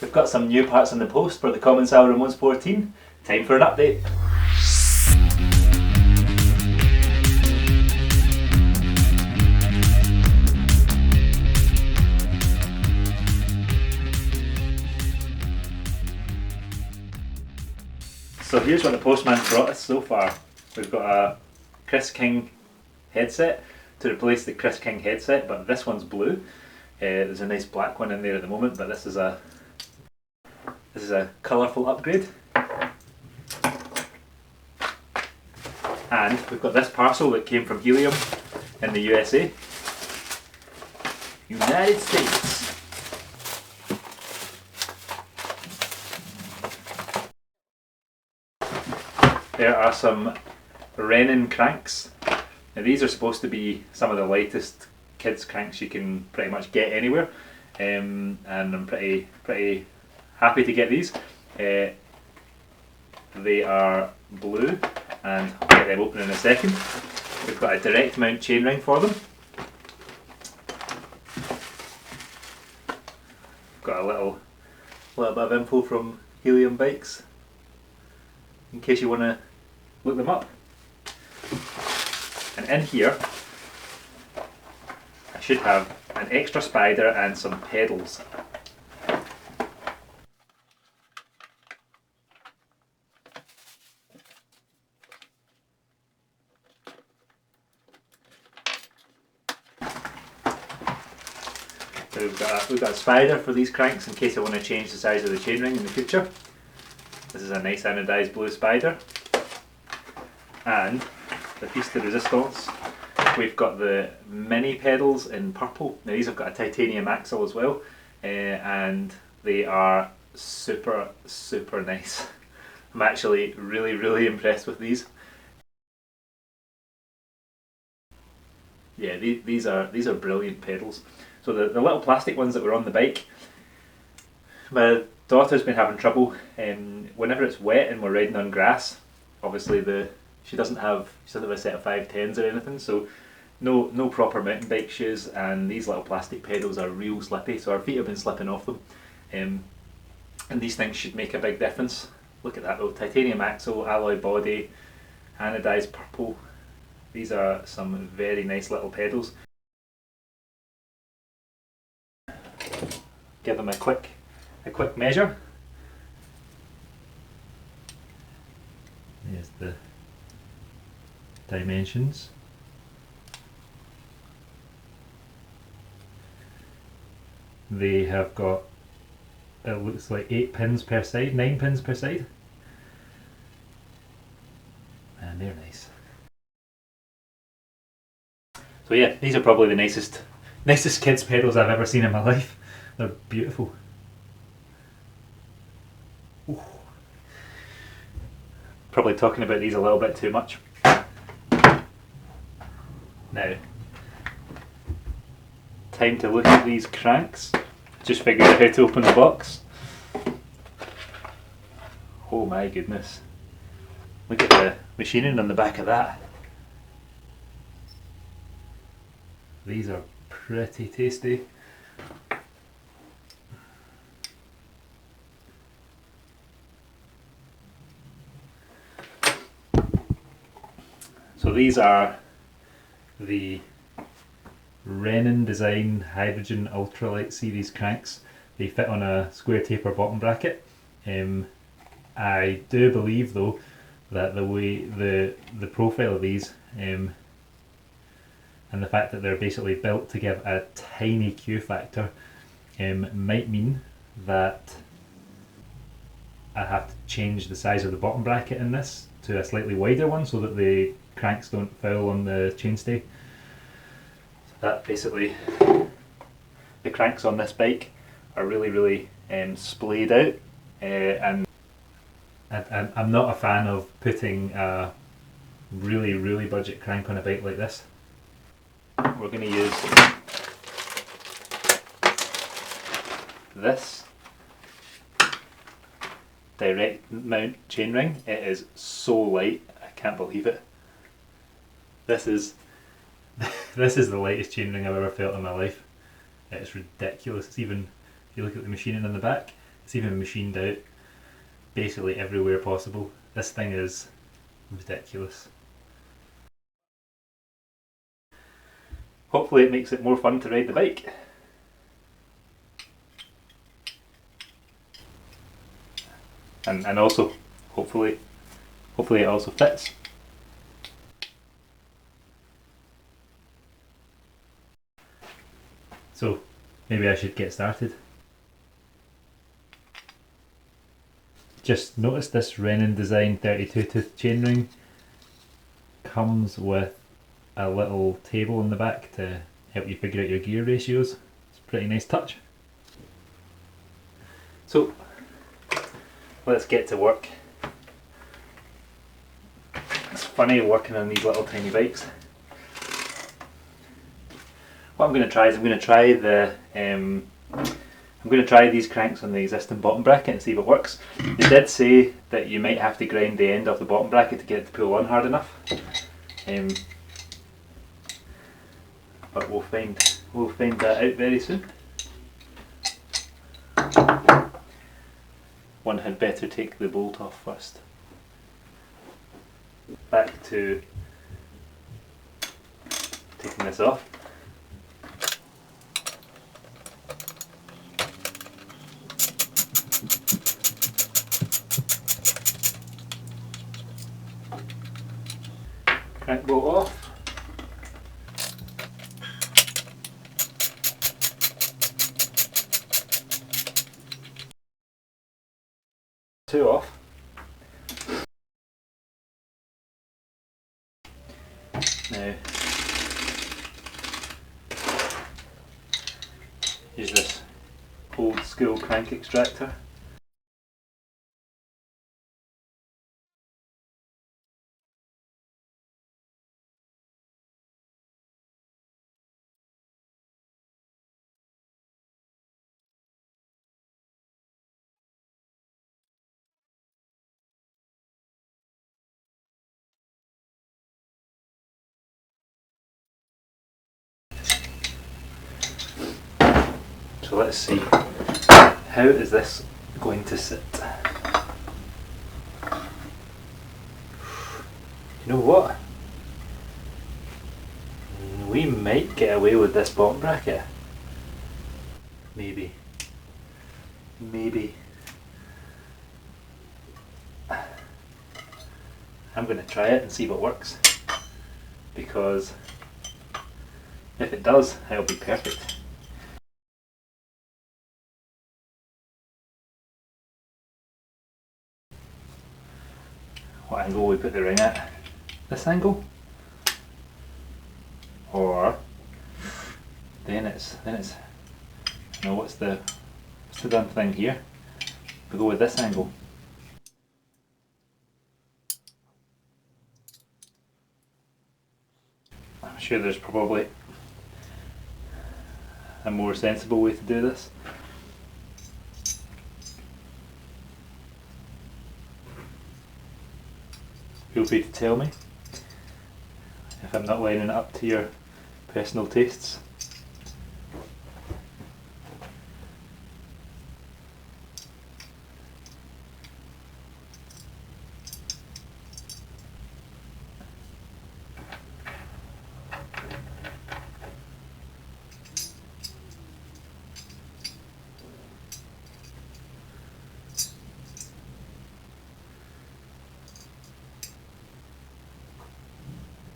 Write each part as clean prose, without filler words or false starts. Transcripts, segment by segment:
We've got some new parts in the post for the Commencal Ramones 14. Time for an update. So here's what the postman brought us so far. We've got a Chris King headset to replace the Chris King headset, but this one's blue. There's a nice black one in there at the moment, but this is a colourful upgrade. And we've got this parcel that came from Helium in the USA. United States. There are some Rennen cranks. Now these are supposed to be some of the lightest kids cranks you can pretty much get anywhere, and I'm pretty happy to get these. They are blue, and I'll get them open in a second. We've got a direct mount chainring for them. Got a little bit of info from Helium bikes in case you want to look them up. And in here I should have an extra spider and some pedals. So we've got a spider for these cranks in case I want to change the size of the chainring in the future. This is a nice anodised blue spider. And the piece de resistance, we've got the mini pedals in purple. Now these have got a titanium axle as well, and they are super nice. I'm actually really impressed with these. Yeah, these are brilliant pedals. So the little plastic ones that were on the bike, my daughter's been having trouble whenever it's wet and we're riding on grass. Obviously she doesn't have a set of 510s or anything, so no proper mountain bike shoes, and these little plastic pedals are real slippy, so our feet have been slipping off them, and these things should make a big difference. Look at that though, titanium axle, alloy body, anodised purple. These are some very nice little pedals. Give them a quick measure. There's the dimensions. They have got, it looks like 8 pins per side, 9 pins per side. And they're nice. So yeah, these are probably the nicest kids pedals I've ever seen in my life. They're beautiful. Ooh. Probably talking about these a little bit too much. Now, time to look at these cranks. Just figured out how to open the box. Oh my goodness. Look at the machining on the back of that. These are pretty tasty. So these are the Rennen design hydrogen ultralight series cranks. They fit on a square taper bottom bracket. I do believe though that the way the profile of these and the fact that they're basically built to give a tiny Q factor might mean that I have to change the size of the bottom bracket in this to a slightly wider one so that the cranks don't foul on the chainstay. So that basically, the cranks on this bike are really splayed out, and I'm not a fan of putting a really budget crank on a bike like this. We're going to use this direct mount chainring. It is so light, I can't believe it. This is the lightest chainring I've ever felt in my life. It's ridiculous. It's even, if you look at the machining on the back, It's even machined out basically everywhere possible. This thing is ridiculous. Hopefully it makes it more fun to ride the bike. And also, hopefully it also fits. So maybe I should get started. Just noticed this Rennen design 32 tooth chainring comes with a little table in the back to help you figure out your gear ratios. It's a pretty nice touch. So let's get to work. It's funny working on these little tiny bikes. What I'm going to try is I'm going to try these cranks on the existing bottom bracket and see if it works. They did say that you might have to grind the end of the bottom bracket to get it to pull on hard enough. But we'll find that out very soon. One had better take the bolt off first. Back to taking this off. Crank bolt off. Two off. Now use this old school crank extractor. So let's see, how is this going to sit? You know what? We might get away with this bottom bracket. Maybe. I'm going to try it and see what works, because if it does, it'll be perfect. What angle we put the ring at? This angle? Or then it's no, what's the damn thing here? We go with this angle. I'm sure there's probably a more sensible way to do this. Feel free to tell me if I'm not lining it up to your personal tastes.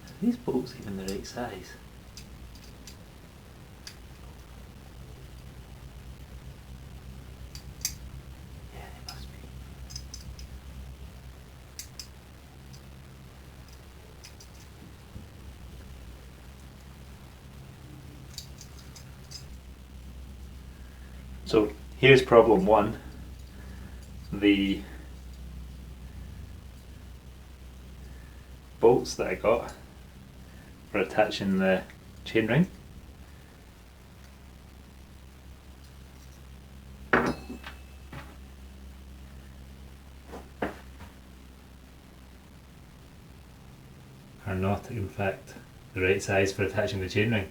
Are these bolts even the right size? Yeah, they must be. So here's problem one. The bolts that I got for attaching the chainring are not in fact the right size for attaching the chainring.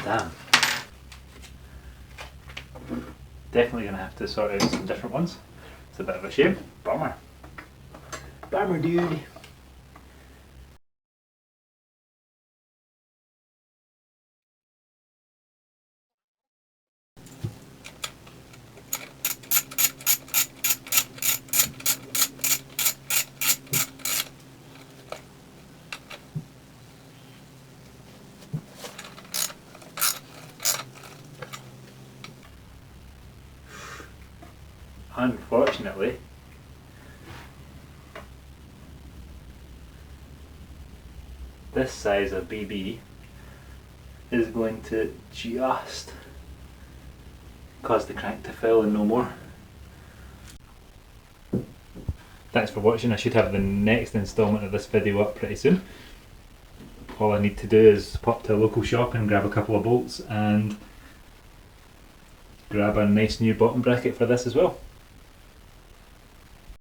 Damn. Definitely going to have to sort out some different ones. It's a bit of a shame. Bummer. Bummer, dude. Unfortunately, this size of BB is going to just cause the crank to fill and no more. Thanks for watching. I should have the next instalment of this video up pretty soon. All I need to do is pop to a local shop and grab a couple of bolts and grab a nice new bottom bracket for this as well.